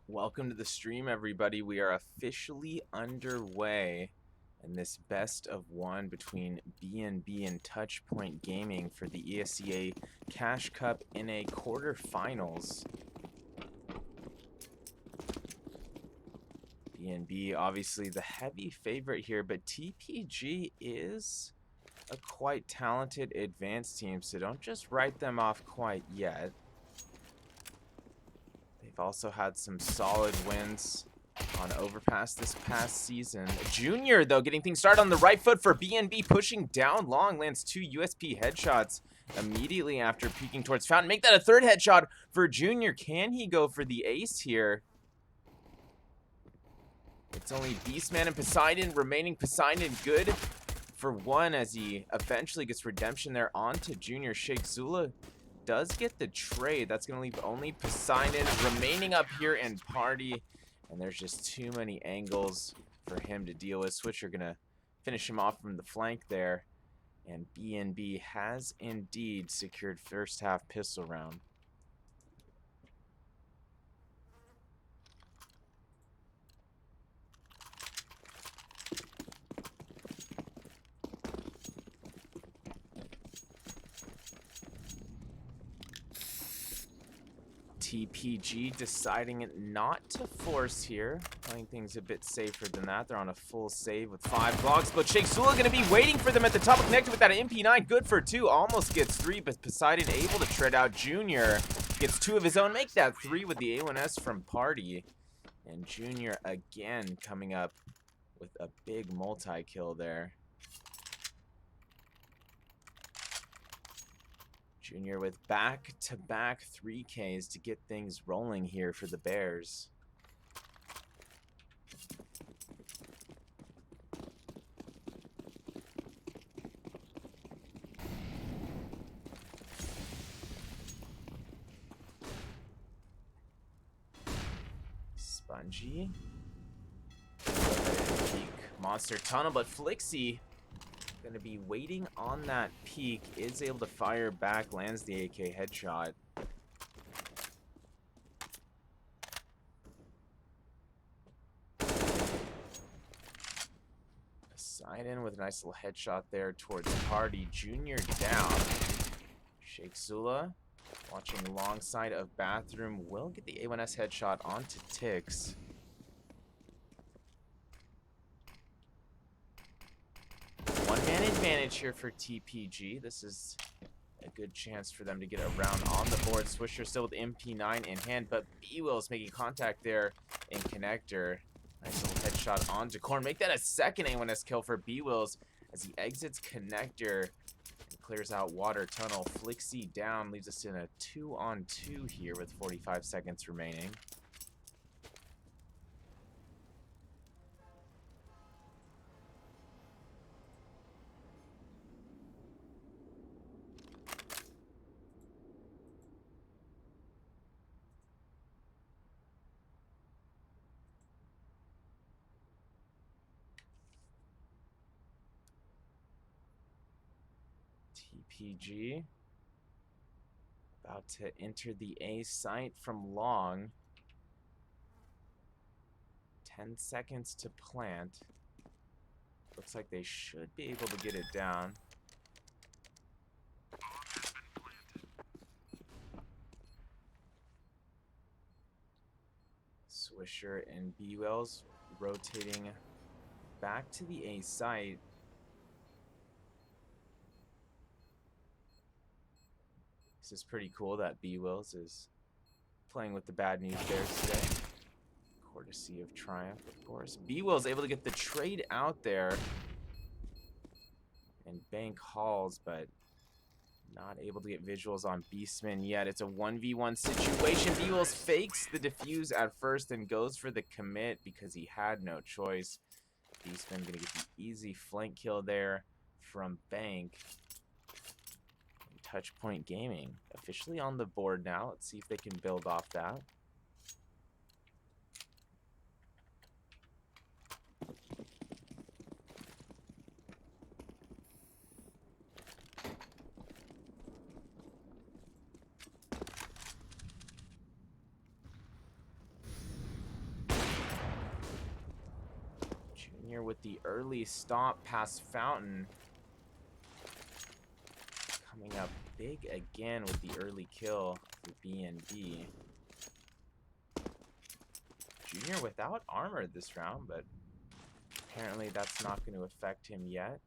Welcome to the stream, everybody. We are officially underway in this best of one between BNB and Touchpoint Gaming for the ESEA Cash Cup in a quarterfinals. BNB obviously the heavy favorite here, but TPG is a quite talented advanced team, so don't just write them off quite yet. They've also had some solid wins on Overpass this past season. Junior, though, getting things started on the right foot for BNB, pushing down long, lands 2 USP headshots immediately after peeking towards Fountain. Make that a third headshot for Junior. Can he go for the ace here? It's only Beastman and Poseidon remaining. Poseidon good for one as he eventually gets redemption there onto Junior. Sheikh Zula does get the trade. That's going to leave only Poseidon remaining up here in party. And there's just too many angles for him to deal with. Switcher going to finish him off from the flank there. And BNB has indeed secured first half pistol round. TPG deciding not to force here, playing things a bit safer than that. They're on a full save with 5 blocks, but Sheikh Zula going to be waiting for them at the top, connected with that MP9. Good for 2, almost gets 3, but Poseidon able to tread out Junior. Gets 2 of his own, make that 3 with the A1S from party. And Junior again coming up with a big multi-kill there. Junior with back-to-back 3Ks to get things rolling here for the Bears. Spongy. Peek Monster Tunnel, but Flixie Gonna be waiting on that peak. Is able to fire back. Lands the AK headshot. Poseidon with a nice little headshot there towards Party. Junior down. Sheikh Zula watching alongside of Bathroom. Will get the A1S headshot onto Tix. One-man advantage here for TPG. This is a good chance for them to get around on the board. Swisher still with MP9 in hand, but B-Will's making contact there in connector. Nice little headshot onto Korn. Make that a second A1S kill for B-Wills as he exits connector and clears out water tunnel. Flixie down, leaves us in a 2-on-2 here with 45 seconds remaining. TPG about to enter the A site from long. 10 seconds to plant. Looks like they should be able to get it down. Swisher and B-Wells rotating back to the A site. This is pretty cool that B-Wills is playing with the Bad News Bears today. Courtesy of Triumph, of course. B-Will's able to get the trade out there and bank hauls, but not able to get visuals on Beastman yet. It's a 1v1 situation. B-Wills fakes the defuse at first and goes for the commit because he had no choice. Beastman gonna get the easy flank kill there from Bank. Touchpoint Gaming officially on the board now. Let's see if they can build off that. Junior with the early stop past Fountain. Coming up big again with the early kill for BNB. Junior without armor this round, but apparently that's not going to affect him yet.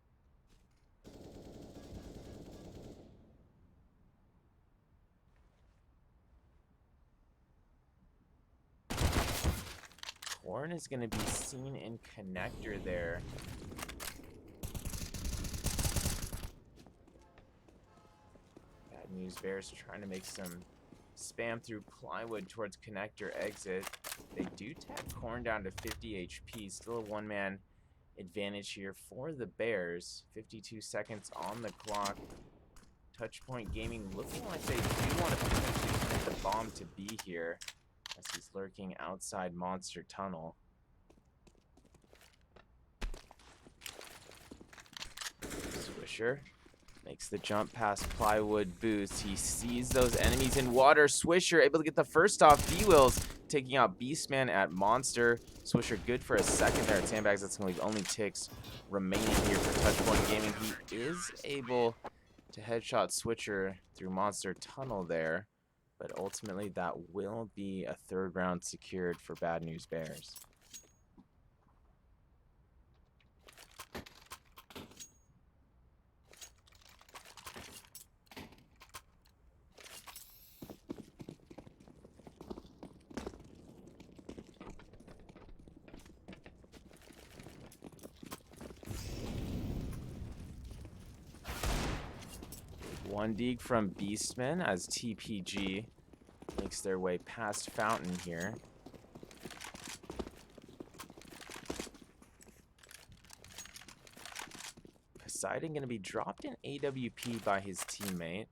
Korn is going to be seen in connector there. Bad News Bears trying to make some spam through plywood towards connector exit. They do tap Korn down to 50 HP. Still a one-man advantage here for the Bears. 52 seconds on the clock. Touchpoint Gaming looking like they do want to potentially plant the bomb to B here, as he's lurking outside Monster Tunnel. Swisher makes the jump past Plywood Boost. He sees those enemies in water. Swisher able to get the first off. B-Wills taking out Beastman at Monster. Swisher good for a second there at Sandbags. That's going to leave only Tix remaining here for Touchpoint Gaming. He is able to headshot Switcher through Monster Tunnel there, but ultimately that will be a third round secured for Bad News Bears. One dig from Beastman as TPG makes their way past Fountain here. Poseidon going to be dropped in AWP by his teammate.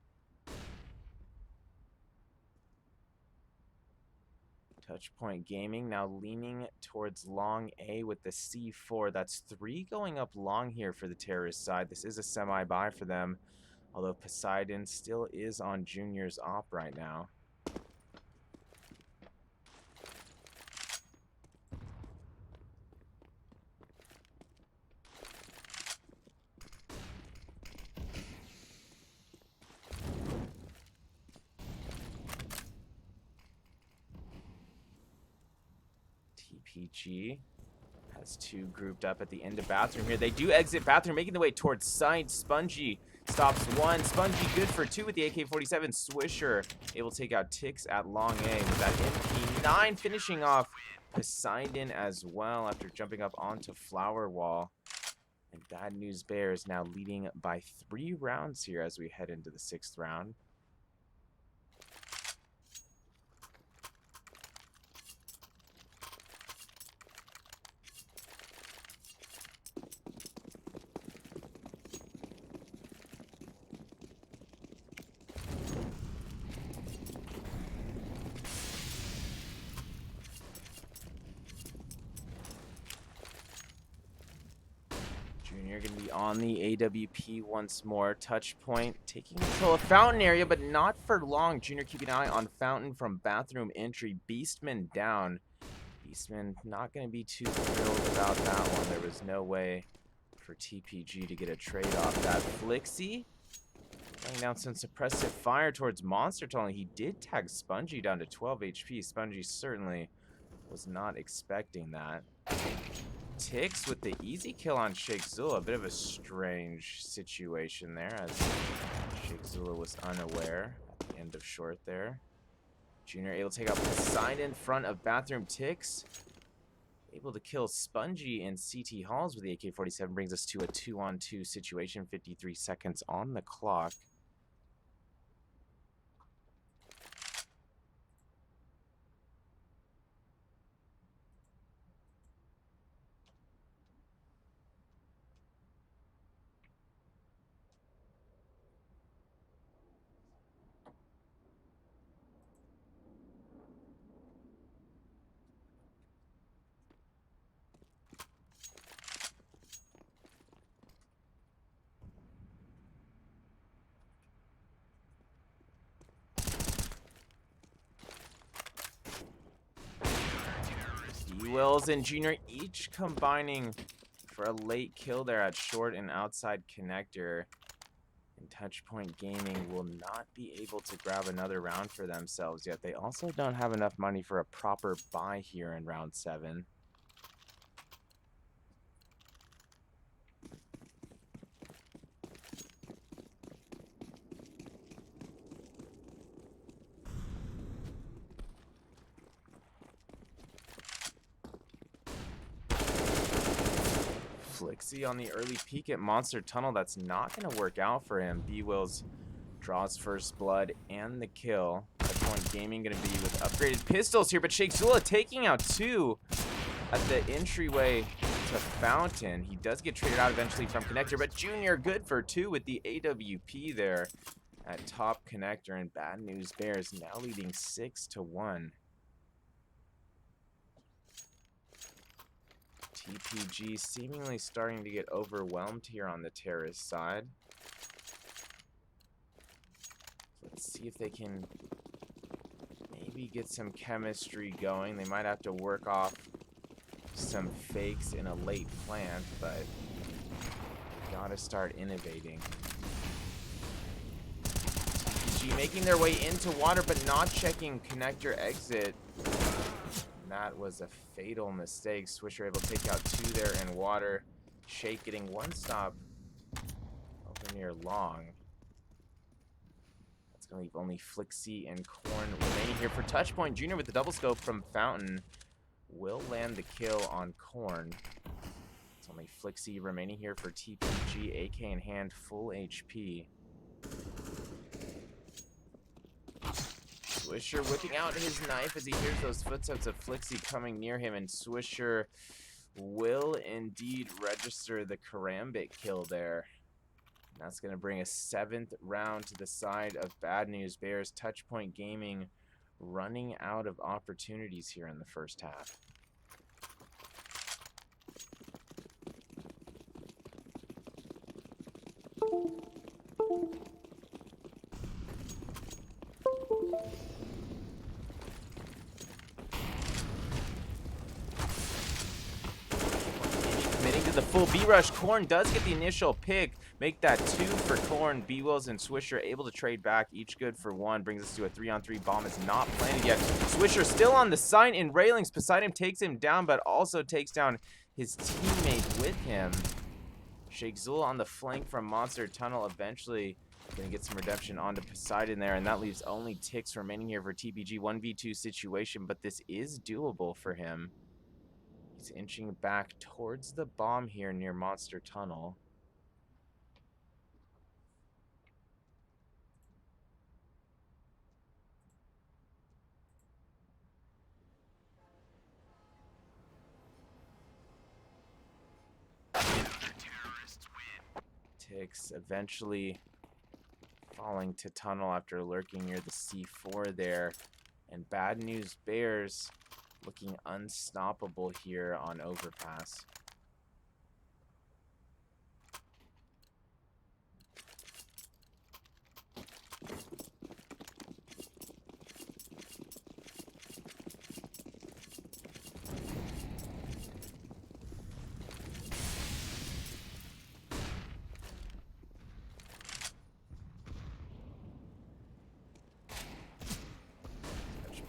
Touchpoint Gaming now leaning towards long A with the C4. That's 3 going up long here for the terrorist side. This is a semi-buy for them, although Poseidon still is on Junior's op right now. TPG has 2 grouped up at the end of bathroom here. They do exit bathroom, making the way towards side. Spongy stops 1. Spongy good for 2 with the AK-47. Swisher able to take out Tix at long A with that MP9, finishing off Poseidon as well after jumping up onto Flower Wall. And Bad News Bears now leading by 3 rounds here as we head into the 6th round. Junior going to be on the AWP once more. Touchpoint taking control of Fountain area, but not for long. Junior keeping an eye on Fountain from bathroom entry. Beastman down. Beastman not going to be too thrilled about that one. There was no way for TPG to get a trade off that. Flixie laying down some suppressive fire towards Monster Tunnel. He did tag Spongy down to 12 HP. Spongy certainly was not expecting that. Tix with the easy kill on Sheikh Zula. A bit of a strange situation there as Sheikh Zula was unaware at the end of short there. Junior able to take out Poseidon in front of bathroom. Tix able to kill Spongy and CT Halls with the AK-47 brings us to a 2-on-2 situation. 53 seconds on the clock. Wills and Junior each combining for a late kill there at short and outside connector. And Touchpoint Gaming will not be able to grab another round for themselves yet. They also don't have enough money for a proper buy here in round 7. Flixie on the early peek at Monster Tunnel. That's not going to work out for him. B-Wills draws first blood and the kill. Touchpoint Gaming going to be with upgraded pistols here, but Sheikh Zula taking out 2 at the entryway to Fountain. He does get traded out eventually from connector, but Junior good for 2 with the AWP there at top connector. And Bad News Bears now leading 6-1. TPG seemingly starting to get overwhelmed here on the terrorist side. Let's see if they can maybe get some chemistry going. They might have to work off some fakes in a late plant, but gotta start innovating. TPG making their way into water, but not checking connector exit. That was a fatal mistake. Swisher able to take out 2 there in water. Shake getting 1 stop over near long. That's going to leave only Flixie and Korn remaining here for Touchpoint. Junior with the double scope from Fountain will land the kill on Korn. It's only Flixie remaining here for TPG. AK in hand, full HP. Swisher whipping out his knife as he hears those footsteps of Flixie coming near him, and Swisher will indeed register the Karambit kill there. And that's going to bring a 7th round to the side of Bad News Bears. Touchpoint Gaming running out of opportunities here in the first half. Committing to the full B-rush. Corn does get the initial pick. Make that 2 for Corn. B-Wills and Swisher able to trade back. Each good for 1. Brings us to a 3-on-3. Bomb is not planted yet. Swisher still on the site in railings. Poseidon takes him down, but also takes down his teammate with him. Sheikh Zul on the flank from Monster Tunnel. Eventually going to get some redemption onto Poseidon there, and that leaves only ticks remaining here for TPG. 1v2 situation, but this is doable for him. He's inching back towards the bomb here near Monster Tunnel. Ticks eventually falling to tunnel after lurking near the C4 there. And Bad News Bears looking unstoppable here on Overpass.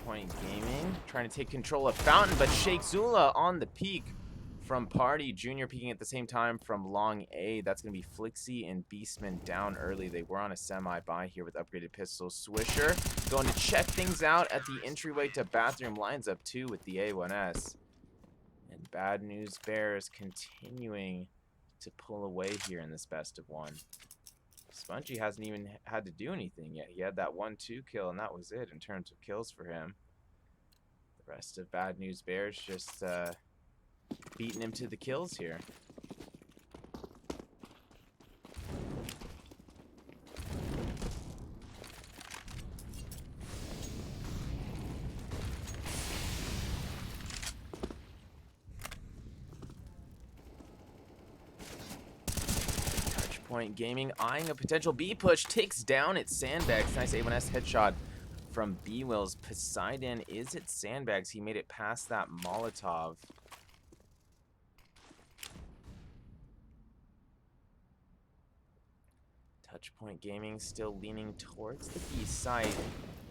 Point Gaming trying to take control of Fountain, but Sheikh Zula on the peak from Party. Junior peeking at the same time from Long A. That's going to be Flixie and Beastman down early. They were on a semi-buy here with upgraded pistols. Swisher going to check things out at the entryway to bathroom. Lines up 2 with the A1S. And Bad News Bears continuing to pull away here in this best of 1. Spongy hasn't even had to do anything yet. He had that 1-2 kill, and that was it in terms of kills for him. The rest of Bad News Bears just beating him to the kills here. Point Gaming eyeing a potential B push, takes down its Sandbags. Nice A1S headshot from B-Wills. Poseidon is at Sandbags. He made it past that Molotov. Touchpoint Gaming still leaning towards the B site.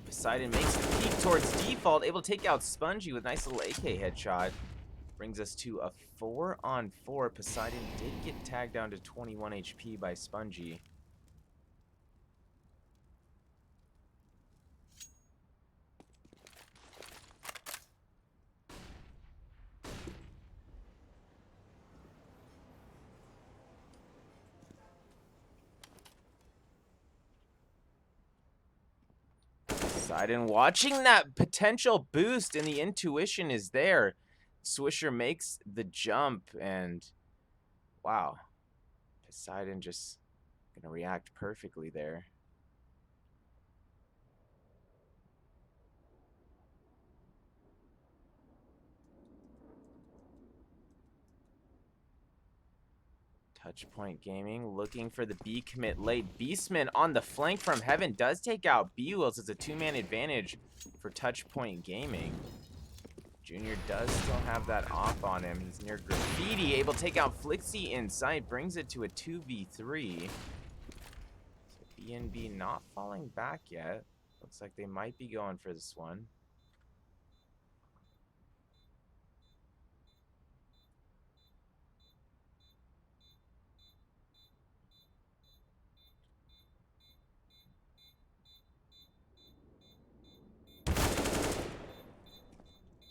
Poseidon makes the peek towards default, able to take out Spongy with a nice little AK headshot. Brings us to a 4-on-4. Poseidon did get tagged down to 21 HP by Spongy. Poseidon watching that potential boost, and the intuition is there. Swisher makes the jump, and wow, Poseidon just gonna react perfectly there. Touchpoint Gaming looking for the B commit late. Beastman on the flank from Heaven does take out B-Wills. It's a 2-man advantage for Touchpoint Gaming. Junior does still have that off on him. He's near Graffiti, able to take out Flixie inside, brings it to a 2v3. So BNB not falling back yet. Looks like they might be going for this one.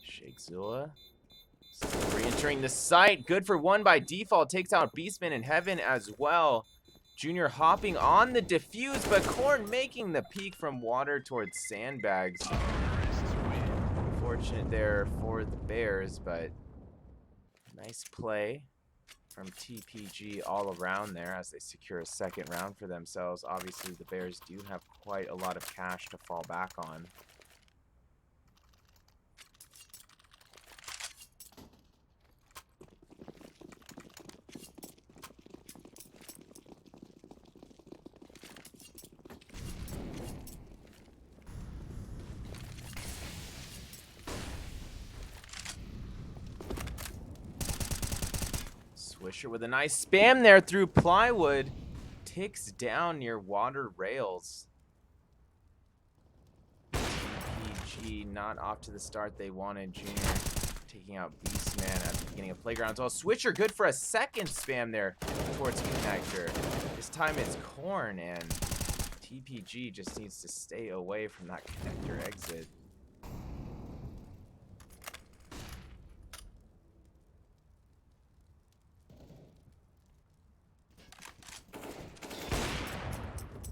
Sheikh Zula still re-entering the site. Good for 1 by default. Takes out Beastman in Heaven as well. Junior hopping on the defuse, but Corn making the peek from water towards Sandbags. Unfortunate there for the Bears, but nice play from TPG all around there as they secure a second round for themselves. Obviously, the Bears do have quite a lot of cash to fall back on. Swisher with a nice spam there through plywood. Ticks down near water rails. TPG not off to the start they wanted. Junior taking out Beastman at the beginning of playgrounds. Oh, Swisher good for a second spam there towards connector. This time it's Corn, and TPG just needs to stay away from that connector exit.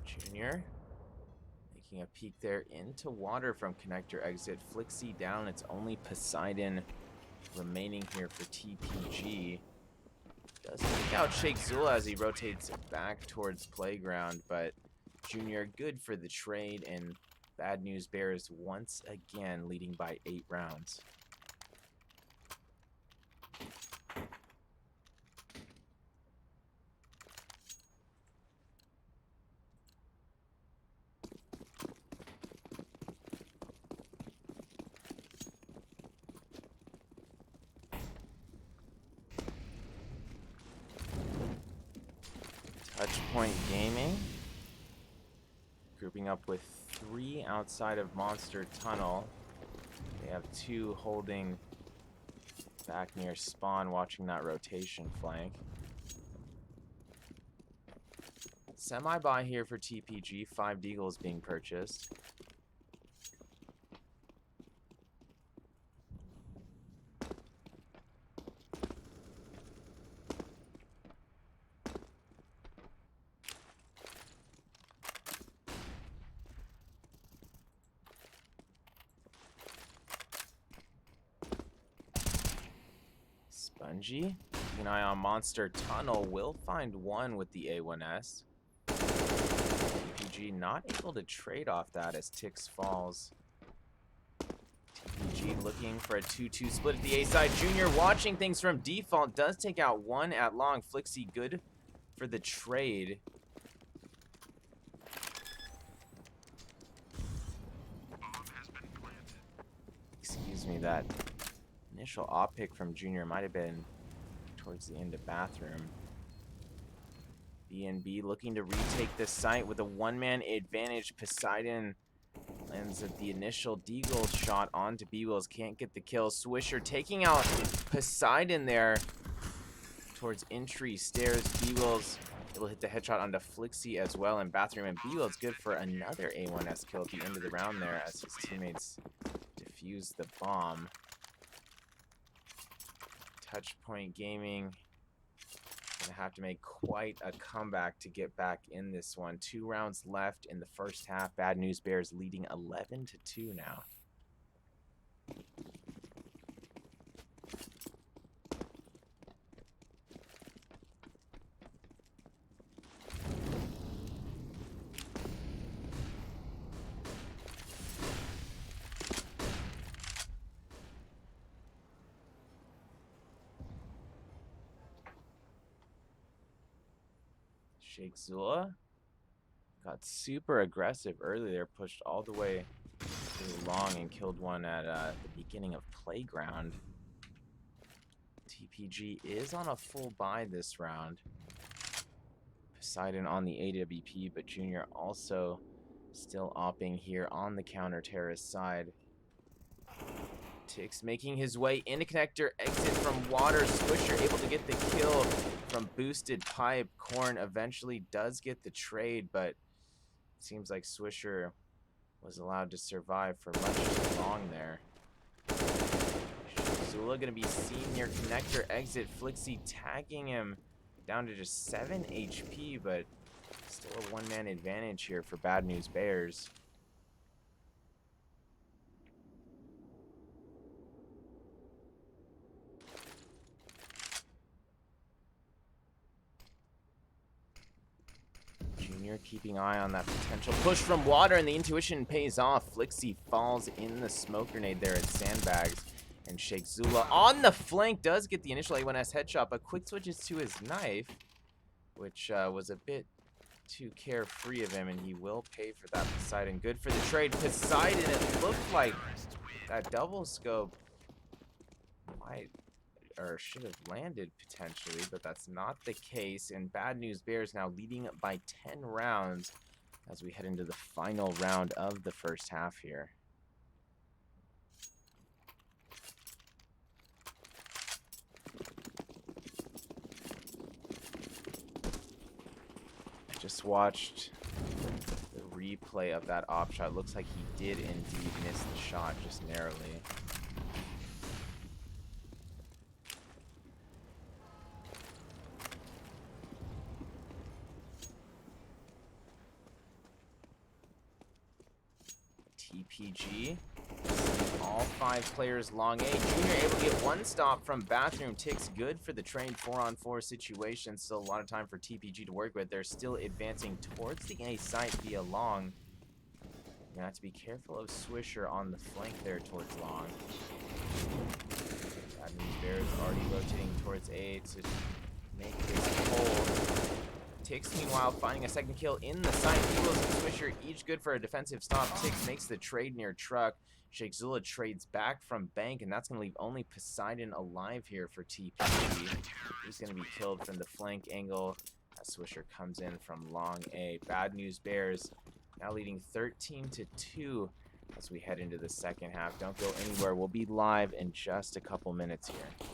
Junior making a peek there into water from connector exit. Flixie down. It's only Poseidon remaining here for TPG. Does take out Shake Zula as he rotates back towards playground, but Junior good for the trade, and Bad News Bears once again leading by 8 rounds. Touchpoint Gaming grouping up with 3 outside of Monster Tunnel. They have 2 holding back near spawn, watching that rotation flank. Semi-buy here for TPG. 5 Deagles being purchased. Spongy, keeping an eye on Monster Tunnel, will find one with the A1S. TPG not able to trade off that as Tix falls. TPG looking for a 2-2 split at the A side. Junior watching things from default, does take out one at long. Flixie good for the trade. Excuse me, that initial op pick from Junior might have been towards the end of bathroom. BNB looking to retake the site with a one-man advantage. Poseidon lands at the initial Deagle shot onto B-Wills. Can't get the kill. Swisher taking out Poseidon there towards entry stairs. B-Wills will hit the headshot onto Flixie as well in bathroom. And B-Wills good for another A1S kill at the end of the round there as his teammates defuse the bomb. Touchpoint Gaming gonna have to make quite a comeback to get back in this one. 2 rounds left in the first half. Bad News Bears leading 11-2 now. Shake Zula got super aggressive early there, pushed all the way too long and killed one at the beginning of playground. TPG is on a full buy this round. Poseidon on the AWP, but Junior also still opping here on the counter-terrorist side. Tix making his way into connector, exit from water. Swisher able to get the kill from boosted pipe. Corn eventually does get the trade, but it seems like Swisher was allowed to survive for much too long there. Zula gonna be seen near connector exit. Flixie tagging him down to just 7 HP, but still a one-man advantage here for Bad News Bears. Junior keeping eye on that potential push from water, and the intuition pays off. Flixie falls in the smoke grenade there at Sandbags, and Shake Zula on the flank does get the initial A1S headshot, but quick switches to his knife, which was a bit too carefree of him, and he will pay for that. Poseidon good for the trade. Poseidon, it looked like that double scope might or should have landed potentially, but that's not the case. And Bad News Bears now leading by 10 rounds as we head into the final round of the first half here. I just watched the replay of that op shot. Looks like he did indeed miss the shot just narrowly. TPG. All 5 players long A. Junior able to get 1 stop from Bathroom. Ticks good for the trade 4-on-4 situation. Still a lot of time for TPG to work with. They're still advancing towards the A site via long. You have to be careful of Swisher on the flank there towards long. That means Bears already rotating towards A to make this hold. Ticks, meanwhile, finding a second kill in the site. Eagles and Swisher each good for a defensive stop. Ticks makes the trade near truck. Sheikh Zula trades back from bank, and that's going to leave only Poseidon alive here for TPG. He's going to be killed from the flank angle as Swisher comes in from long A. Bad News Bears now leading 13-2 as we head into the second half. Don't go anywhere. We'll be live in just a couple minutes here.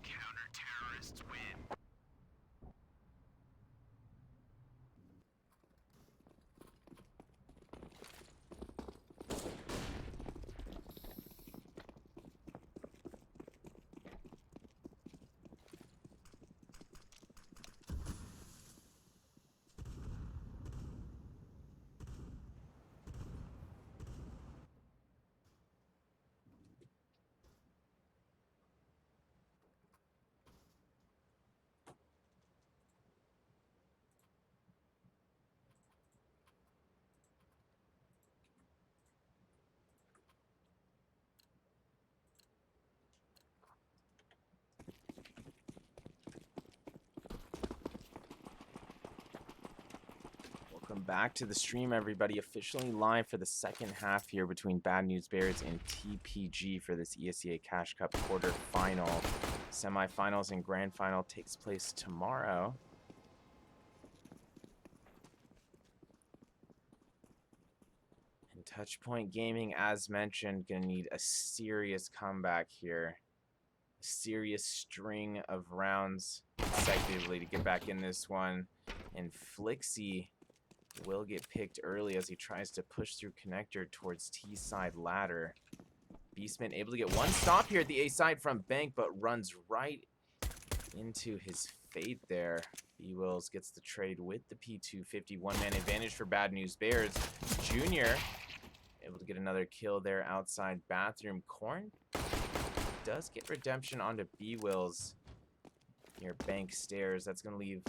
Counter-terrorists win. Welcome back to the stream, everybody. Officially live for the second half here between Bad News Bears and TPG for this ESEA Cash Cup quarterfinal. Semifinals and grand final takes place tomorrow. And Touchpoint Gaming, as mentioned, gonna need a serious comeback here. A serious string of rounds consecutively to get back in this one. And Flixie will get picked early as he tries to push through connector towards T-side ladder. Beastman able to get 1 stop here at the A side from Bank, but runs right into his fate there. B-Wills gets the trade with the P250. 1-man advantage for Bad News Bears. Junior able to get another kill there outside Bathroom. Corn does get redemption onto B-Wills near Bank stairs. That's going to leave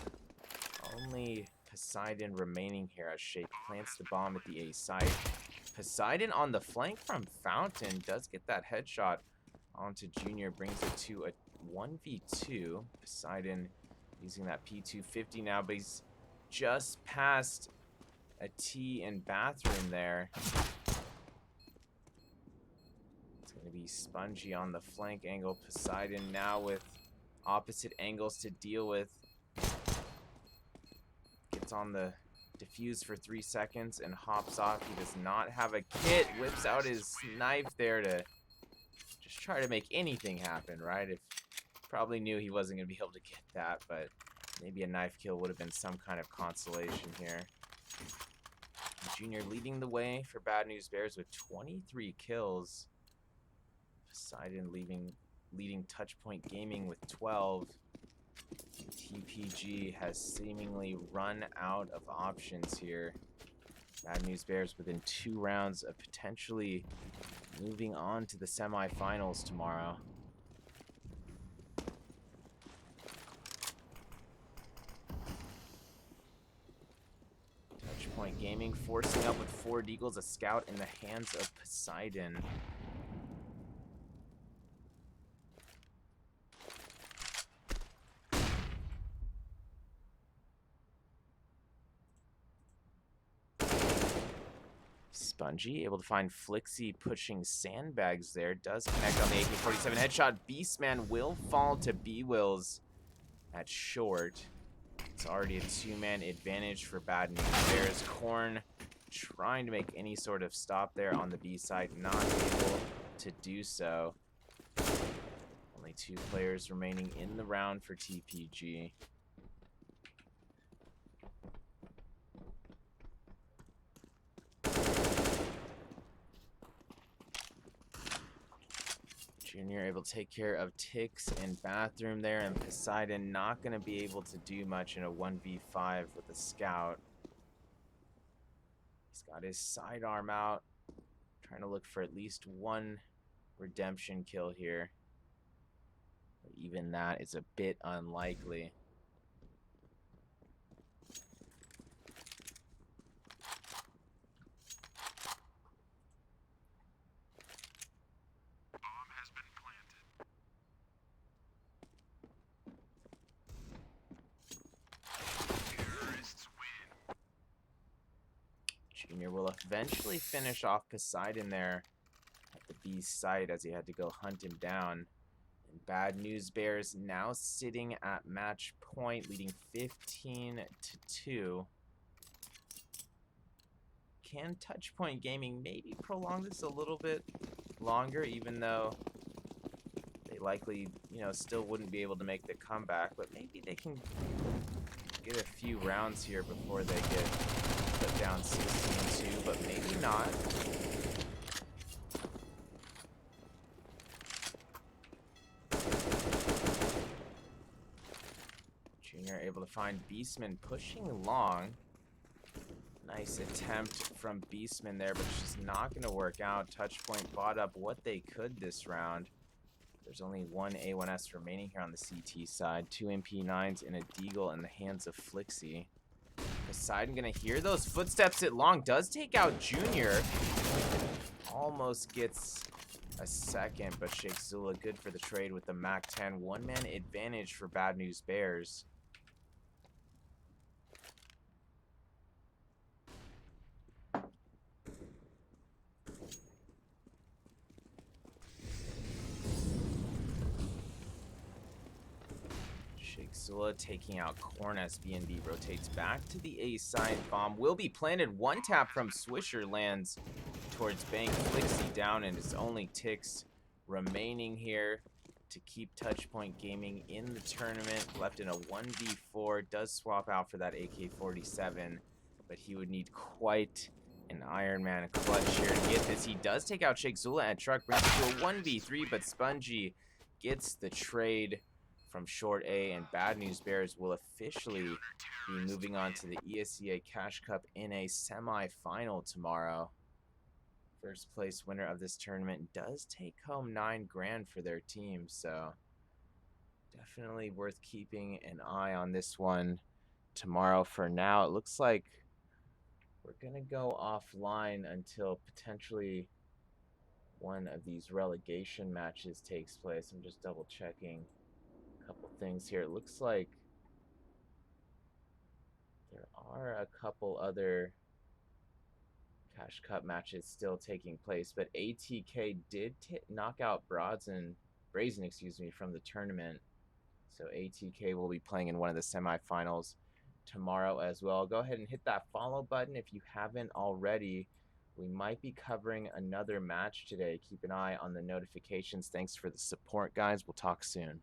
only Poseidon remaining here as Shake plants the bomb at the A site. Poseidon on the flank from Fountain does get that headshot onto Junior, brings it to a 1v2. Poseidon using that P250 now, but he's just past a T in bathroom there. It's going to be Spongy on the flank angle. Poseidon now with opposite angles to deal with. Gets on the defuse for 3 seconds and hops off. He does not have a kit. Whips out his knife there to just try to make anything happen, right? If probably knew he wasn't going to be able to get that, but maybe a knife kill would have been some kind of consolation here. Junior leading the way for Bad News Bears with 23 kills. Poseidon leading Touchpoint Gaming with 12. TPG has seemingly run out of options here. Bad News Bears within 2 rounds of potentially moving on to the semifinals tomorrow. Touchpoint Gaming forcing up with 4 Deagles, a scout in the hands of Poseidon. Spongy able to find Flixie pushing sandbags there. Does connect on the AK-47 headshot. Beastman will fall to B-Wills at short. It's already a 2-man advantage for Bad News Bears. Korn trying to make any sort of stop there on the B side. Not able to do so. Only 2 players remaining in the round for TPG. Junior able to take care of Tix and bathroom there, and Poseidon not going to be able to do much in a 1v5 with a scout. He's got his sidearm out, trying to look for at least 1 redemption kill here. But even that is a bit unlikely. Junior will eventually finish off Poseidon there at the B site as he had to go hunt him down. And Bad News Bears now sitting at match point, leading 15-2. Can Touchpoint Gaming maybe prolong this a little bit longer, even though they likely, still wouldn't be able to make the comeback, but maybe they can get a few rounds here before they get put down 16-2, but maybe not. Junior able to find Beastman pushing long. Nice attempt from Beastman there, but it's just not going to work out. Touchpoint bought up what they could this round. There's only 1 A1S remaining here on the CT side. 2 MP9s and a Deagle in the hands of Flixie. Poseidon gonna hear those footsteps at long. Does take out Junior. Almost gets a second, but Sheikh Zula good for the trade with the MAC-10. 1-man advantage for Bad News Bears. Zula taking out Korn as BNB rotates back to the A side. Bomb will be planted. 1 tap from Swisher lands towards Bank. Flixie down, and it's only Tix remaining here to keep Touchpoint Gaming in the tournament. Left in a 1v4. Does swap out for that AK-47, but he would need quite an Iron Man clutch here to get this. He does take out Sheikh Zula, and Truck brings it to a 1v3, but Spongy gets the trade from short A, and Bad News Bears will officially be moving on to the ESEA Cash Cup in a semi-final tomorrow. First place winner of this tournament does take home $9 grand for their team, so definitely worth keeping an eye on this one tomorrow. For now, it looks like we're gonna go offline until potentially one of these relegation matches takes place. I'm just double checking a couple things here. It looks like there are a couple other Cash Cup matches still taking place, but ATK did knock out Brazen, excuse me, from the tournament. So ATK will be playing in one of the semifinals tomorrow as well. Go ahead and hit that follow button if you haven't already. We might be covering another match today. Keep an eye on the notifications. Thanks for the support, guys. We'll talk soon.